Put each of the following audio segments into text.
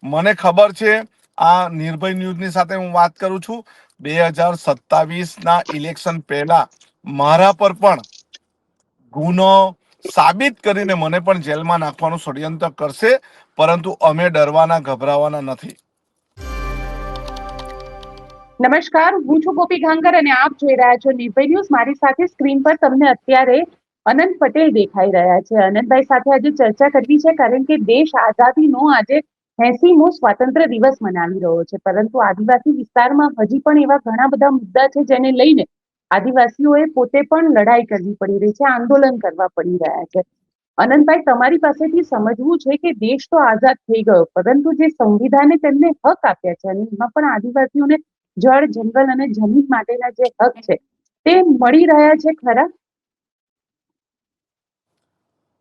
મને ખબર છે આ નિર્ભય ન્યૂઝની સાથે હું વાત કરું છું. 2027ના ઇલેક્શન પહેલા મારા પર પણ ગુનો સાબિત કરીને મને પણ જેલમાં નાખવાનું ષડયંત્ર કરશે, પરંતુ અમે ડરવાના ગભરાવાના નથી. નમસ્કાર, હું છું ગોપી ગાંગર અને આપ જોઈ રહ્યા છો નિર્ભય ન્યૂઝ. મારી સાથે સ્ક્રીન પર તમને અત્યારે અનંત પટેલ દેખાઈ રહ્યા છે. અનંતભાઈ સાથે આજે ચર્ચા કરવી છે કારણ કે દેશ આઝાદીનો આજે 80મો સ્વાતંત્ર્ય દિવસ મનાવી રહ્યો છે, પરંતુ આદિવાસી વિસ્તારમાં હજી પણ એવા ઘણા બધા મુદ્દા છે જેને લઈને આદિવાસીઓએ પોતે પણ લડાઈ કરવી પડી રહી છે, આંદોલન કરવા પડી રહ્યા છે. અનંતભાઈ, તમારી પાસેથી સમજવું છે કે દેશ તો આઝાદ થઈ ગયો, પરંતુ જે સંવિધાને તેમને હક આપ્યા છે અને એમાં પણ આદિવાસીઓને જળ, જંગલ અને જમીન માટેના જે હક છે તે મળી રહ્યા છે ખરા?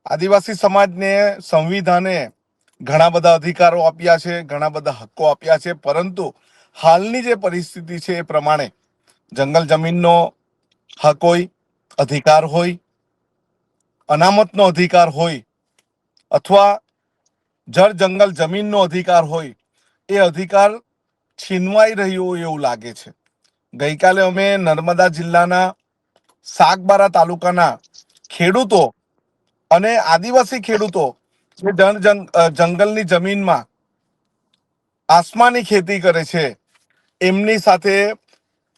આદિવાસી સમાજને સંવિધાને ઘણા બધા અધિકારો આપ્યા છે, ઘણા બધા હક્કો આપ્યા છે, પરંતુ હાલની જે પરિસ્થિતિ છે એ પ્રમાણે જંગલ જમીનનો હક હોય, અધિકાર હોય, અનામતનો અધિકાર હોય અથવા જળ જંગલ જમીનનો અધિકાર હોય, એ અધિકાર છીનવાઈ રહ્યો હોય એવું લાગે છે. ગઈકાલે અમે નર્મદા જિલ્લાના સાગબારા તાલુકાના ખેડૂતો અને આદિવાસી ખેડૂતો જે જંગલની જમીનમાં આસમાની ખેતી કરે છે એમની સાથે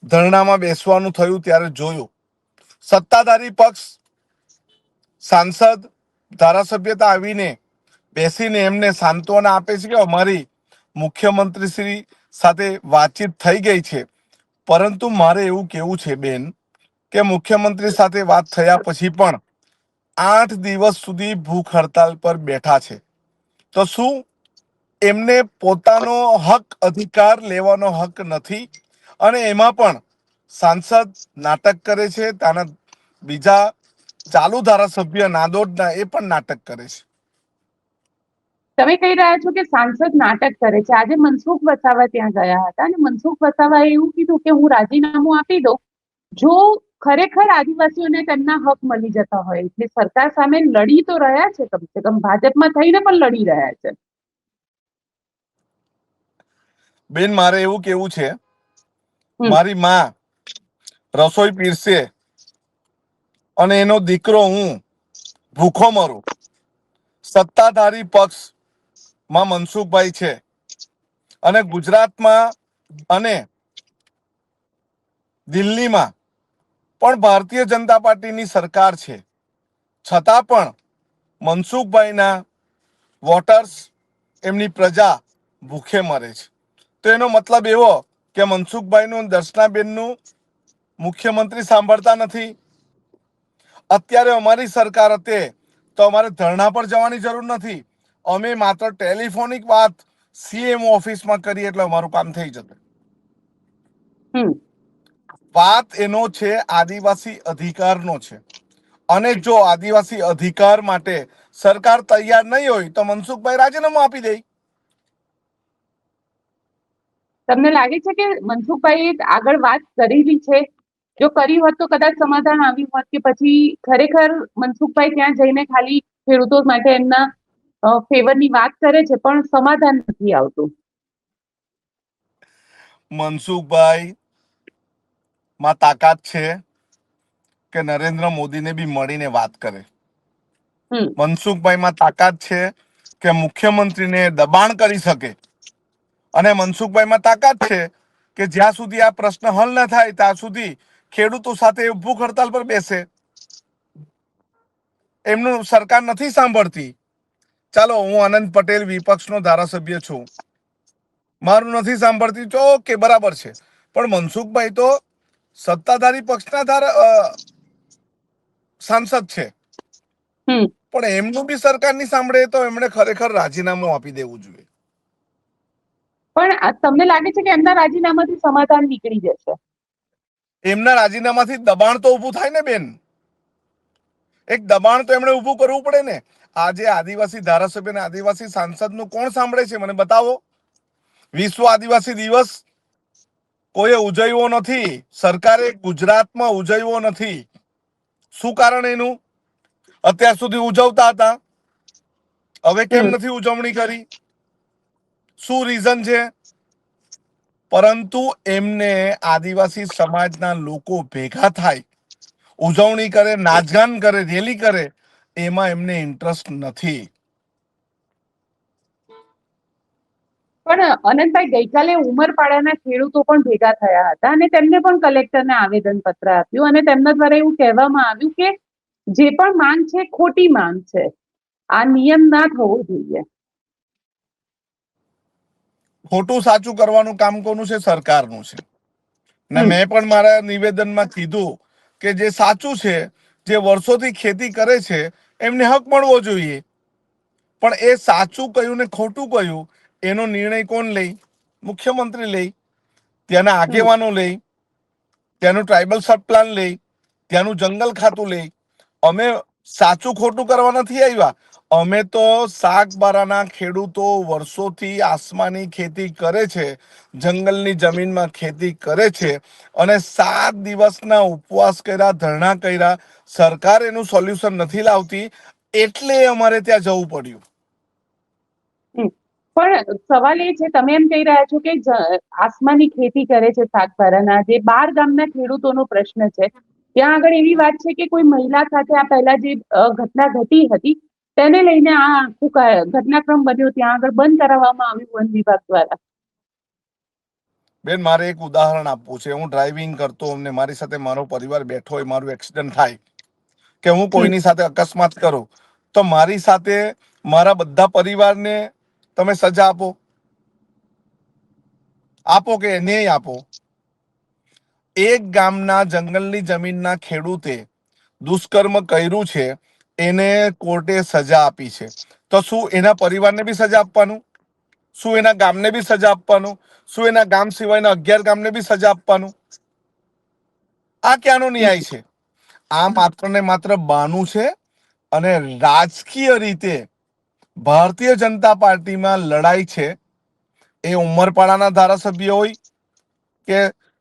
ધરણામાં બેસવાનું થયું ત્યારે જોયું. સત્તાધારી પક્ષ સાંસદ ધારાસભ્યતા આવીને બેસીને એમને સાંત્વના આપે છે કે અમારી મુખ્યમંત્રી શ્રી સાથે વાતચીત થઈ ગઈ છે, પરંતુ મારે એવું કેવું છે બેન કે મુખ્યમંત્રી સાથે વાત થયા પછી પણ 8 દિવસ સુધી ભૂખ હડતાલ પર બેઠા છે. તો શું એમને પોતાનો હક અધિકાર લેવાનો હક નથી? અને એમાં પણ સાંસદ નાટક કરે છે, ત્યાંના બીજા ચાલુ ધારાસભ્ય નાદોદના એ પણ નાટક કરે છે. તમે કહી રહ્યા છો કે સાંસદ નાટક કરે છે. આજે મનસુખ વસાવા ત્યાં ગયા હતા અને મનસુખ વસાવાએ એવું કીધું કે હું રાજીનામું આપી દઉં જો ખરેખર આદિવાસીઓને તેમના હક મળી જતા હોય. એટલે સરકાર સામે લડી તો રહ્યા છે, કમસે કમ ભાજપમાં થઈને પણ લડી રહ્યા છે. બેન, મારે એવું કેવું છે, હમ. મારી માં રસોઈ પીરસે અને એનો દીકરો હું ભૂખો મરું. સત્તાધારી પક્ષમાં મનસુખભાઈ છે અને ગુજરાતમાં અને દિલ્હીમાં પણ ભારતીય જનતા પાર્ટીની સરકાર છે, છતાં પણ મનસુખભાઈના વોટર્સ, એમની પ્રજા ભૂખે મરે છે. તો એનો મતલબ એવો કે મનસુખભાઈનું, દર્શનાબેનનું મુખ્યમંત્રી સાંભળતા નથી. અત્યારે અમારી સરકાર હતી તો અમારે ધરણા પર જવાની જરૂર નથી. અમે માત્ર ટેલિફોનિક વાત સીએમ ઓફિસમાં કરીએ એટલે અમારું કામ થઈ જતું. હમ. વાત એનો છે આદિવાસી અધિકારનો છે, અને જો આદિવાસી અધિકાર માટે સરકાર તૈયાર નહીં હોય તો મનસુખભાઈ રાજીનામું આપી દે. તમને લાગે છે કે મનસુખભાઈએ આગળ વાત કરેલી છે? જો કરી હોત તો કદાચ સમાધાન આવ્યું હોત, કે પછી ખરેખર મનસુખભાઈ ત્યાં જઈને ખાલી ખેડૂતો માટે એમના ફેવરની વાત કરે છે પણ સમાધાન નથી આવતું? મનસુખભાઈ માં તાકાત છે કે નરેન્દ્ર મોદીને બી મળીને વાત કરે. હમ. મનસુખભાઈમાં તાકાત છે કે મુખ્યમંત્રીને દબાણ કરી શકે, અને મનસુખભાઈમાં તાકાત છે કે જ્યાં સુધી આ પ્રશ્ન હલ ન થાય ત્યાં સુધી ખેડૂતો સાથે ભૂખ હડતાલ પર બેસે. એમનું સરકાર નથી સાંભળતી. ચાલો, હું આનંદ પટેલ વિપક્ષનો ધારાસભ્ય છું, મારું નથી સાંભળતી તો ઓકે, બરાબર છે, પણ મનસુખભાઈ તો સત્તાધારી પક્ષના સાંસદ છે, હમ. પણ એમનું બી સરકારની સાંભળે તો એમણે ખરેખર રાજીનામું આપી દેવું જોઈએ. પણ તમને લાગે છે કે એમના રાજીનામાથી સમાધાન નીકળી જશે? એમના રાજીનામાથી દબાણ તો ઊભું થાય ને બેન. એક દબાણ તો એમણે ઊભું કરવું પડે ને. આજે આદિવાસી ધારાસભ્ય અને આદિવાસી સાંસદનું કોણ સાંભળે છે? મને બતાવો. વિશ્વ આદિવાસી દિવસ કોઈએ ઉજવ્યો નથી, સરકારે ગુજરાતમાં ઉજવ્યો નથી. શું કારણ એનું? અત્યાર સુધી ઉજવતા હતા, હવે કેમ હમ. નથી ઉજવણી કરી? શું રીઝન છે? પરંતુ એમને આદિવાસી સમાજના લોકો ભેગા થાય, ઉજવણી કરે, નાચગાન કરે, રેલી કરે, એમાં એમને ઇન્ટરેસ્ટ નથી. પણ અનંતભાઈ, ગઈકાલે ઉમરપાડાના ખેડૂતો પણ ભેગા થયા હતા અને તેમને પણ કલેક્ટરને આવેદન પત્ર આપ્યું અને તેમના દ્વારા એવું કહેવામાં આવ્યું કે જે પણ માંગ છે ખોટી માંગ છે, આ નિયમ ના થવો જોઈએ. ખોટું સાચું કરવાનું કામ કોનું છે? સરકારનું છે. ને મેં પણ મારા નિવેદનમાં કીધું કે જે સાચું છે, જે વર્ષોથી ખેતી કરે છે, એમને હક મળવો જોઈએ. પણ એ સાચું કયું ને ખોટું કયું એનો નિર્ણય કોણ લે? મુખ્યમંત્રી લે, ત્યાંના આગેવાનો લે, ત્યાંનું ટ્રાઇબલ સબ પ્લાન લે, ત્યાંનું જંગલ ખાતું લે. અમે સાચું ખોટું કરવા નથી આવ્યા. અમે તો શાકબારાના ખેડૂતો વર્ષોથી આસમાની ખેતી કરે છે, જંગલની જમીનમાં ખેતી કરે છે, અને 7 દિવસના ઉપવાસ કર્યા, ધરણા કર્યા, સરકાર એનું સોલ્યુશન નથી લાવતી, એટલે અમારે ત્યાં જવું પડ્યું. પણ સવાલ એ છે, તમે એમ કહી રહ્યા છો કે આસમાની ખેતી કરે છે શાકભારાના, જે 12 ગામના ખેડૂતોનો પ્રશ્ન છે, ત્યાં આગળ એવી વાત છે કે કોઈ મહિલા સાથે આ પહેલા જે ઘટના ઘટી હતી તેને લઈને આ આખું ઘટનાક્રમ બન્યો, ત્યાં આગળ બંધ કરાવવામાં આવ્યું વન વિભાગ દ્વારા. બેન, મારે એક ઉદાહરણ આપવું છે. હું ડ્રાઇવિંગ કરતો, અમને મારી સાથે મારો પરિવાર બેઠો હોય, મારું એક્સિડન્ટ થાય કે હું કોઈની સાથે અકસ્માત કરું, તો મારી સાથે મારા બધા પરિવારને તમે સજા આપો? આપો કે નહીં આપો? એક ગામના જંગલની જમીનના ખેડૂતે દુષ્કર્મ કર્યું છે, એને કોર્ટે સજા આપી છે, તો શું એના પરિવારને બી સજા આપવાનું? શું એના ગામને બી સજા આપવાનું? શું એના ગામ સિવાયના 11 ગામને બી સજા આપવાનું? આ ક્યાંનો ન્યાય છે? આ માત્ર ને માત્ર બાનું છે. અને રાજકીય રીતે ભારતીય જનતા પાર્ટીમાં લડાઈ છે. એ ઉમરપાડાના ધારાસભ્ય હોય કે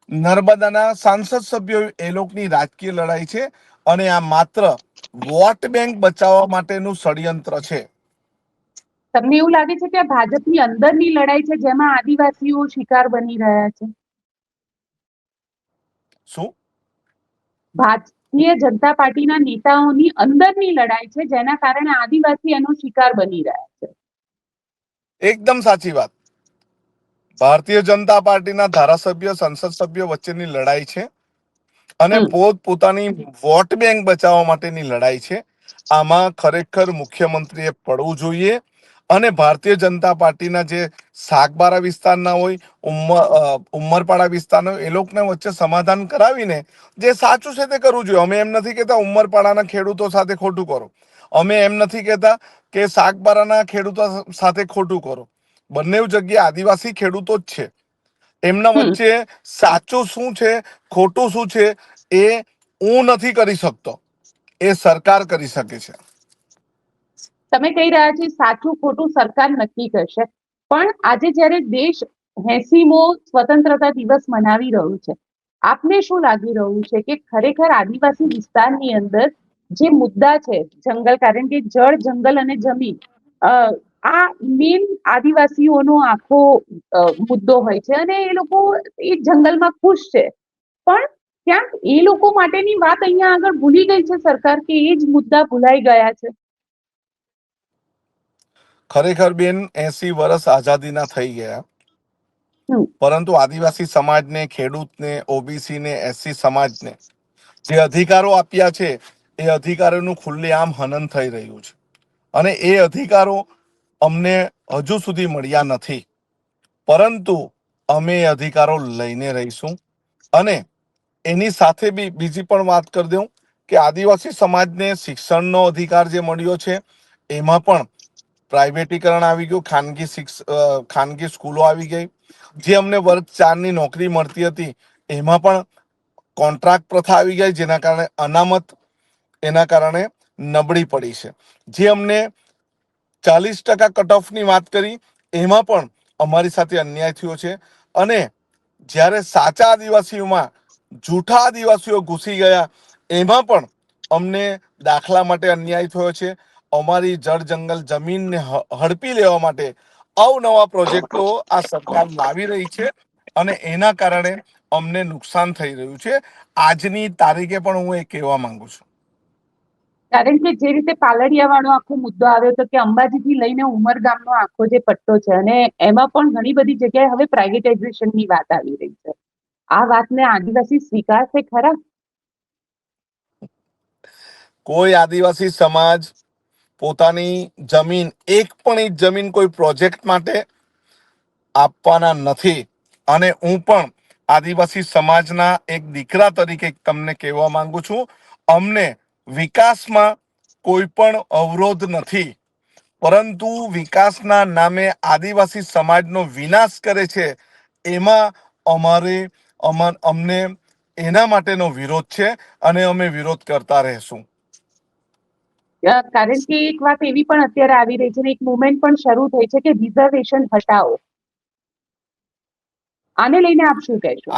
નર્મદાના સાંસદ સભ્યો, એ લોકોની રાજકીય લડાઈ છે. અને આ માત્ર વોટ બેંક બચાવવા માટેનું ષડયંત્ર છે. તમને એવું લાગે છે કે આ ભાજપની અંદરની લડાઈ છે, જેમાં આદિવાસીઓ શિકાર બની રહ્યા છે? શું? ભારતીય જનતા પાર્ટીના નેતાઓની અંદરની લડાઈ છે, જેના કારણે આદિવાસી એનો શિકાર બની રહ્યા છે. એકદમ સાચી વાત. ભારતીય જનતા પાર્ટીના ધારાસભ્ય, સંસદ સભ્યો વચ્ચેની લડાઈ છે, અને પોતાની વોટ બેંક બચાવવા માટેની લડાઈ છે. આમાં ખરેખર મુખ્યમંત્રીએ પડવું જોઈએ, અને ભારતીય જનતા પાર્ટીના જે સાગબારા વિસ્તારના હોય, ઉમરપાડા વિસ્તારના હોય, એ લોકોને વચ્ચે સમાધાન કરાવીને જે સાચું છે તે કરવું જોઈએ. અમે એમ નથી કહેતા ઉમરપાડાના ખેડૂતો સાથે ખોટું કરો, અમે એમ નથી કહેતા કે સાગબારાના ખેડૂતો સાથે ખોટું કરો. બંને જગ્યાએ આદિવાસી ખેડૂતો જ છે. એમના વચ્ચે સાચું શું છે, ખોટું શું છે, એ હું નથી કરી શકતો, એ સરકાર કરી શકે છે. તમે કહી રહ્યા છો સાચું ખોટું સરકાર નક્કી કરશે, પણ આજે જ્યારે દેશ 80મો સ્વતંત્રતા દિવસ મનાવી રહ્યું છે, આપને શું લાગી રહ્યું છે કે ખરેખર આદિવાસી વિસ્તારની અંદર જે મુદ્દા છે, જંગલ, કારણ કે જળ, જંગલ અને જમીન, આ મેન આદિવાસીઓનો આખો મુદ્દો હોય છે, અને એ લોકો એ જંગલમાં ખુશ છે, પણ ક્યાંક એ લોકો માટેની વાત અહીંયા આગળ ભૂલી ગઈ છે સરકાર, કે એ જ મુદ્દા ભૂલાઈ ગયા છે? ખરેખર બેન, 80 વર્ષ આઝાદીના થઈ ગયા, પરંતુ આદિવાસી સમાજને, ખેડૂતને, ઓબીસીને, એસસી સમાજને જે અધિકારો આપ્યા છે, એ અધિકારોનું ખુલ્લેઆમ હનન થઈ રહ્યું છે, અને એ અધિકારો અમને હજુ સુધી મળ્યા નથી. પરંતુ અમે એ અધિકારો લઈને રહીશું. અને એની સાથે બીજી પણ વાત કરી દઉં કે આદિવાસી સમાજને શિક્ષણનો અધિકાર જે મળ્યો છે, એમાં પણ પ્રાઇવેટીકરણ આવી ગયું, ખાનગી સ્કૂલો આવી ગઈ. જે અમને વર્ગ 4ની નોકરી મળતી હતી, એમાં પણ કોન્ટ્રાક્ટ પ્રથા આવી ગઈ, જેના કારણે અનામત એના કારણે નબળી પડી છે. જે અમને 40% કટ ઓફની વાત કરી, એમાં પણ અમારી સાથે અન્યાય થયો છે. અને જ્યારે સાચા આદિવાસીઓમાં જૂઠા આદિવાસીઓ ઘૂસી ગયા, એમાં પણ અમને દાખલા માટે અન્યાય થયો છે. અમારી જળ, જંગલ, જમીનને હડપી લેવા માટે અવનવા પ્રોજેક્ટો આ સરકાર લાવી રહી છે અને એના કારણે અમને નુકસાન થઈ રહ્યું છે. આજની તારીખે પણ હું એ કહેવા માંગુ છું. કારણ કે જે રીતે પાલડિયાવાળો આખો મુદ્દો આવ્યો હતો કે અંબાજીથી લઈને ઉમરગામનો આખો જે પટ્ટો છે અને એમાં પણ ઘણી બધી જગ્યાએ હવે પ્રાઇવેટાઇઝેશનની વાત આવી રહી છે. આ વાતને આદિવાસી સ્વીકારશે ખરા? કોઈ આદિવાસી સમાજ પોતાની જમીન, એક પણ ઇંચ જમીન કોઈ પ્રોજેક્ટ માટે આપવાના નથી. અને હું પણ આદિવાસી સમાજના એક દીકરા તરીકે તમને કહેવા માંગુ છું, અમને વિકાસમાં કોઈ પણ અવરોધ નથી, પરંતુ વિકાસના નામે આદિવાસી સમાજનો વિનાશ કરે છે એમાં અમને એના માટેનો વિરોધ છે અને અમે વિરોધ કરતા રહેશું. કારણ કે એક વાત એવી પણ અત્યારે આવી રહી છે ને એક મુવમેન્ટ પણ શરૂ થઈ છે કે રિઝર્વેશન હટાવો. આને લઈને આપ શું કહેશો?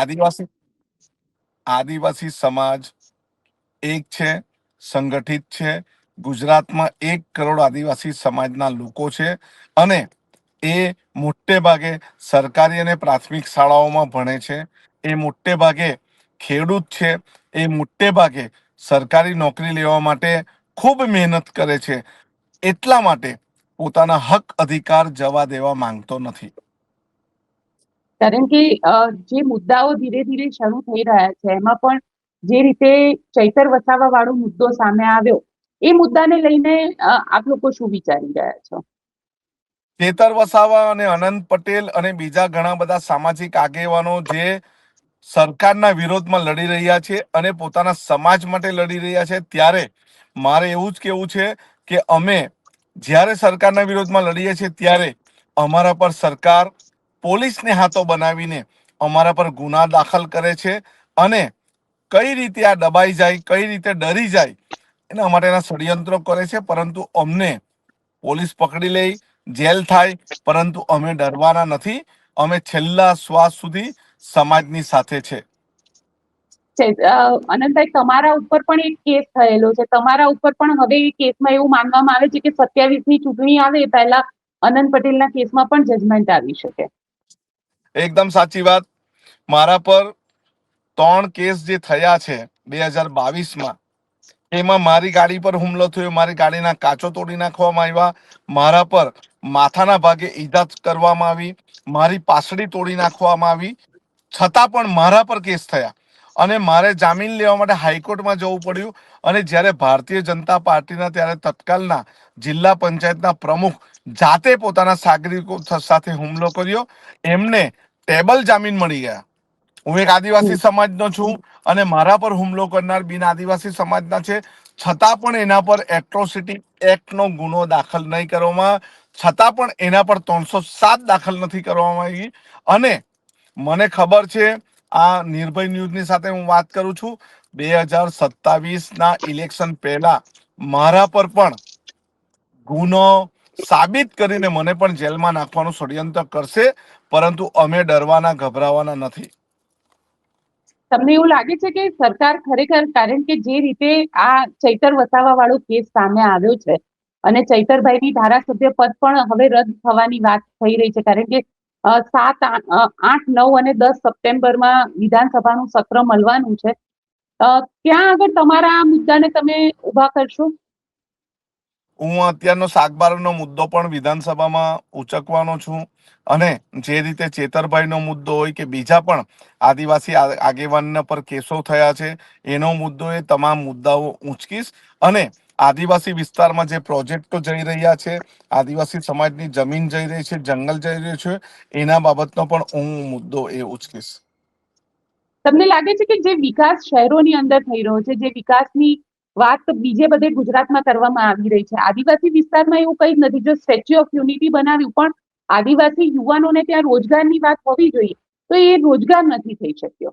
આદિવાસી સમાજ એક છે, સંગઠિત છે. ગુજરાતમાં 1 કરોડ આદિવાસી સમાજના લોકો છે અને એ મોટે ભાગે સરકારી અને પ્રાથમિક શાળાઓમાં ભણે છે. એ મોટે ભાગે ખેડૂત છે. એ મોટે ભાગે સરકારી નોકરી લેવા માટે ખૂબ મહેનત કરે છે. એટલા માટે પોતાના હક અધિકાર જવા દેવા માંગતો નથી. કારણ કે જે મુદ્દાઓ ધીરે ધીરે શરૂ થઈ રહ્યા છે એમાં પણ જે રીતે ચૈતર વસાવા વાળો મુદ્દો સામે આવ્યો, એ મુદ્દાને લઈને આપ લોકો શું વિચારી રહ્યા છો? ચેતર વસાવા અને અનંત પટેલ અને બીજા ઘણા બધા સામાજિક આગેવાનો જે સરકારના વિરોધમાં લડી રહ્યા છે અને પોતાના સમાજ માટે લડી રહ્યા છે, ત્યારે મારે એવું જ કહેવું છે કે અમે જ્યારે સરકારના વિરોધમાં લડીએ છીએ ત્યારે અમારા પર સરકાર પોલીસને હાથો બનાવીને અમારા પર ગુના દાખલ કરે છે અને કઈ રીતે આ દબાઈ જાય, કઈ રીતે ડરી જાય એના માટેના ષડયંત્રો કરે છે. પરંતુ અમને પોલીસ પકડી લે, જેલ થાય, પરંતુ અમે ડરવાના નથી. અમે છેલ્લા શ્વાસ સુધી સમાજની સાથે છે. અનંતભાઈ, તમારા ઉપર પણ એક કેસ થયેલો છે. તમારા ઉપર પણ હવે એ કેસમાં એવું માનવામાં આવે છે કે 27ની ચૂંટણી આવે એ પહેલા અનંત પટેલના કેસમાં પણ જજમેન્ટ આવી શકે. એકદમ સાચી વાત. મારા પર 3 કેસ જે થયા છે 2022માં, એમાં મારી ગાડી પર હુમલો થયો, મારી ગાડીના કાચો તોડી નાખવામાં આવ્યા, મારા પર માથાના ભાગે ઈજા કરવામાં આવી, મારી પાસડી તોડી નાખવામાં આવી, છતાં પણ મારા પર કેસ થયા અને મારે જામીન લેવા માટે હાઈકોર્ટમાં જવું પડ્યું. અને જ્યારે ભારતીય જનતા પાર્ટીના ત્યારે તત્કાલના જિલ્લા પંચાયતના પ્રમુખ જાતે પોતાના સાગરિકો સાથે હુમલો કર્યો, એમને ટેબલ જામીન મળી ગયા. હું એક આદિવાસી સમાજનો છું અને મારા પર હુમલો કરનાર બિન આદિવાસી સમાજના છે, છતાં પણ એના પર એટ્રોસિટી એક્ટનો ગુનો દાખલ નહીં કરવામાં, છતાં પણ એના પર 307 દાખલ નથી કરવામાં આવી. અને મને ખબર છે, આ નિર્ભય ન્યૂઝની સાથે હું વાત કરું છું, 2027ના ઇલેક્શન પહેલા મારા પર પણ ગુનો સાબિત કરીને મને પણ જેલમાં નાખવાનું ષડયંત્ર કરશે, પરંતુ અમે ડરવાના, ગભરાવાના નથી. તમને એવું લાગે છે કે સરકાર ખરેખર, કારણ કે જે રીતે આ ચૈતર વસાવા વાળો કેસ સામે આવ્યો છે અને ચૈતરભાઈની ધારાસભ્ય પદ પણ હવે રદ થવાની વાત થઈ રહી છે, કારણ કે 7, 8, 9 અને 10 સપ્ટેમ્બરમાં વિધાનસભાનું સત્ર મળવાનું છે, ત્યાં આગળ તમારા આ મુદ્દાને તમે ઉભા કરશો? હું અત્યારનો શાકબારનો મુદ્દો પણ વિધાનસભામાં ઉચકવાનો છું અને જે રીતે ચેતરભાઈનો મુદ્દો હોય કે બીજા પણ આદિવાસી આગેવાનના પર કેસો થયા છે, એનો મુદ્દો, એ તમામ મુદ્દાઓ ઊંચકીશ. અને આદિવાસી વિસ્તારમાં જે પ્રોજેક્ટો જઈ રહ્યા છે, આદિવાસી સમાજની જમીન જઈ રહી છે, જંગલ જઈ રહ્યું છે, એના બાબતનો પણ હું મુદ્દો એ ઉચકીશ. તમને લાગે છે કે જે વિકાસ શહેરોની અંદર થઈ રહ્યો છે, જે વિકાસની વાત બીજે બધે ગુજરાતમાં કરવામાં આવી રહી છે, આદિવાસી વિસ્તારમાં એવું કંઈ જ નથી. જો સ્ટેચ્યુ ઓફ યુનિટી બનાવ્યું, પણ આદિવાસી યુવાનોને ત્યાં રોજગારની વાત હોવી જોઈએ, તો એ રોજગાર નથી થઈ શક્યો.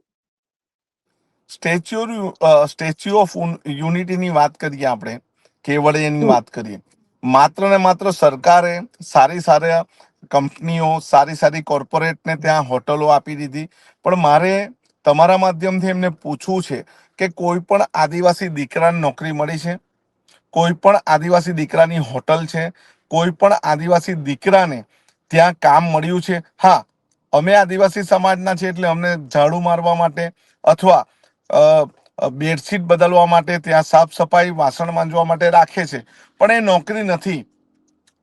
સ્ટેચ્યુ ઓફ યુનિટીની વાત કરીએ, આપણે કેવડિયાની વાત કરીએ, માત્ર ને માત્ર સરકારે સારી સારી કંપનીઓ, સારી સારી કોર્પોરેટને ત્યાં હોટલો આપી દીધી. પણ મારે તમારા માધ્યમથી એમને પૂછવું છે કે કોઈ પણ આદિવાસી દીકરાને નોકરી મળી છે? કોઈ પણ આદિવાસી દીકરાની હોટલ છે? કોઈ પણ આદિવાસી દીકરાને ત્યાં કામ મળ્યું છે. હા, અમે આદિવાસી સમાજના છે એટલે અમને ઝાડુ મારવા માટે અથવા બેડશીટ બદલવા માટે, ત્યાં સાફ સફાઈ, વાસણ માંજવા માટે રાખે છે, પણ એ નોકરી નથી.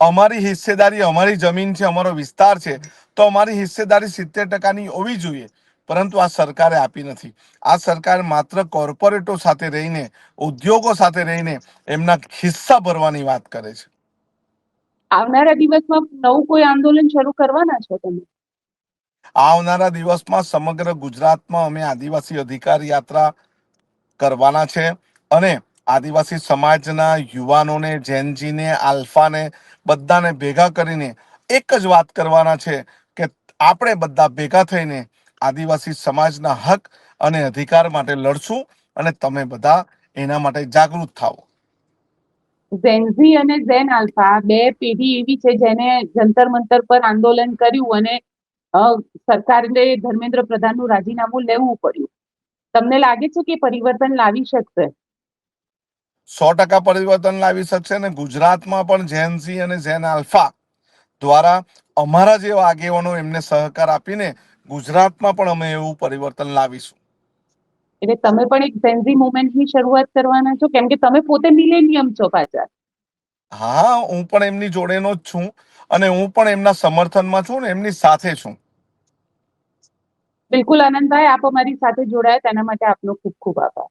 અમારી હિસ્સેદારી, અમારી જમીન છે, અમારો વિસ્તાર છે, તો અમારી હિસ્સેદારી 70% હોવી જોઈએ. પરંતુ આ સરકારે આપી નથી. આ સરકાર માત્ર કોર્પોરેટો સાથે રહીને, ઉદ્યોગો સાથે રહીને એમના હિસ્સા ભરવાની વાત કરે છે. આવનારા દિવસમાં નવું કોઈ આંદોલન શરૂ કરવાના છો તમે? આવનારા દિવસમાં સમગ્ર ગુજરાતમાં અમે આદિવાસી અધિકાર યાત્રા કરવાના છે અને આદિવાસી સમાજના યુવાનોને, જેનજીને, આલ્ફાને બધાને ભેગા કરીને એક જ વાત કરવાના છે કે આપણે બધા ભેગા થઈને આદિવાસી સમાજના હક અને અધિકાર માટે લડશું અને તમે બધા એના માટે જાગૃત થાઓ. ઝેનઝી અને ઝેન આલ્ફા બે પેઢી એવી છે જેને જંતર મંતર પર આંદોલન કર્યું અને સરકારે ધર્મેન્દ્ર પ્રધાનનું રાજીનામું લેવું પડ્યું. તમને લાગે છે કે પરિવર્તન લાવી શકશે? 100% પરિવર્તન લાવી શકશે અને ગુજરાતમાં પણ ઝેનઝી અને ઝેન આલ્ફા દ્વારા અમારા જેવા આગેવાનો એમને સહકાર આપીને ગુજરાતમાં પણ અમે એવું પરિવર્તન લાવીશું. એટલે તમે પણ એક ઝેનઝી મુવમેન્ટની શરૂઆત કરવાના છો, કેમ કે તમે પોતે મિલેનિયમ છો પાછા. હા, હું પણ એમની જોડેનો જ છું અને હું પણ એમના સમર્થનમાં છું ને એમની સાથે છું. બિલકુલ આનંદભાઈ, આપ અમારી સાથે જોડાયા તેના માટે આપનો ખૂબ ખૂબ આભાર.